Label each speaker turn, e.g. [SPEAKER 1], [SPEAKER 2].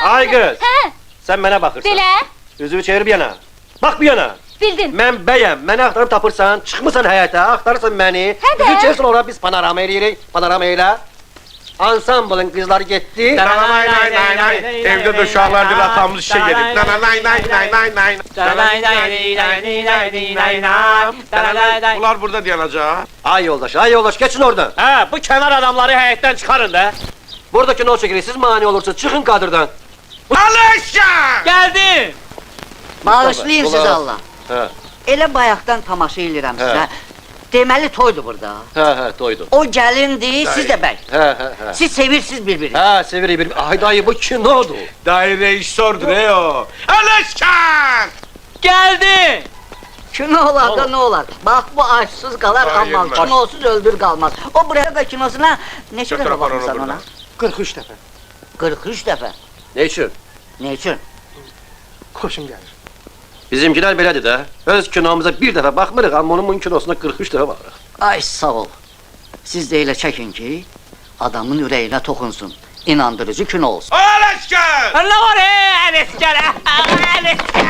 [SPEAKER 1] Ay kız,
[SPEAKER 2] Hə,
[SPEAKER 1] sen bana bakırsın.
[SPEAKER 2] belə,
[SPEAKER 1] Yüzünü çevir bir yana. Bak bir yana.
[SPEAKER 2] bildin.
[SPEAKER 1] Ben bəyəm, məni axtarıb tapırsan, çıxmısan həyata, axtarırsan məni.
[SPEAKER 2] Hə də.
[SPEAKER 1] Üzün çevirsin ora, biz panorama eləyirik, panorama elə. Ansamblın qızları getdi.
[SPEAKER 3] Nay nay nay nay. Evde de uşaklardır atamız işe gelip. Nay nay nay nay nay. Bunlar burada dayanacak.
[SPEAKER 1] Ay yoldaş, geçin oradan.
[SPEAKER 4] Ha, bu kenar adamları heyətten çıxarın da.
[SPEAKER 1] Buradakı ne çekilir, siz mani olursunuz, çıkın kadırdan.
[SPEAKER 3] Alışa!
[SPEAKER 4] Geldi.
[SPEAKER 5] Bağışlayın siz
[SPEAKER 1] Ulan.
[SPEAKER 5] Allah.
[SPEAKER 1] Hə,
[SPEAKER 5] Elə bayaqdan tamaşa eləyirəm sizə. Deməli toydur burada.
[SPEAKER 1] hə, doydu.
[SPEAKER 5] O gəlindi, siz də bəy.
[SPEAKER 1] Hə.
[SPEAKER 5] Siz sevirsiniz bir-birini.
[SPEAKER 1] Hə, sevirik bir. Ay dayı bu kinodur.
[SPEAKER 3] Daire iş sordur o. Alışkan!
[SPEAKER 4] Geldi.
[SPEAKER 5] Kino olar da ne olar? Bax bu açsız qalar,
[SPEAKER 3] Hayır,
[SPEAKER 5] amma
[SPEAKER 3] baş-
[SPEAKER 5] kinosuz öldür qalmaz. O buraya da kinosuna neçə
[SPEAKER 3] Götür
[SPEAKER 5] dəfə
[SPEAKER 3] apar onu
[SPEAKER 5] baxmısan
[SPEAKER 3] buradan.
[SPEAKER 5] ona?
[SPEAKER 6] 43 dəfə.
[SPEAKER 5] 43 dəfə.
[SPEAKER 1] Ne için?
[SPEAKER 5] Ne üçün?
[SPEAKER 6] Xoşum gəlir.
[SPEAKER 1] Bizimkiler belədir də. Öz kinomuza bir dəfə baxmırıq, amma onun kinosuna 43 dəfə baxırıq.
[SPEAKER 5] Ay sağ ol. Siz də elə çəkin ki, adamın ürəyinə toxunsun. İnandırıcı kino olsun.
[SPEAKER 3] Alışkan!
[SPEAKER 4] Ne var Enes gel. Enes gel.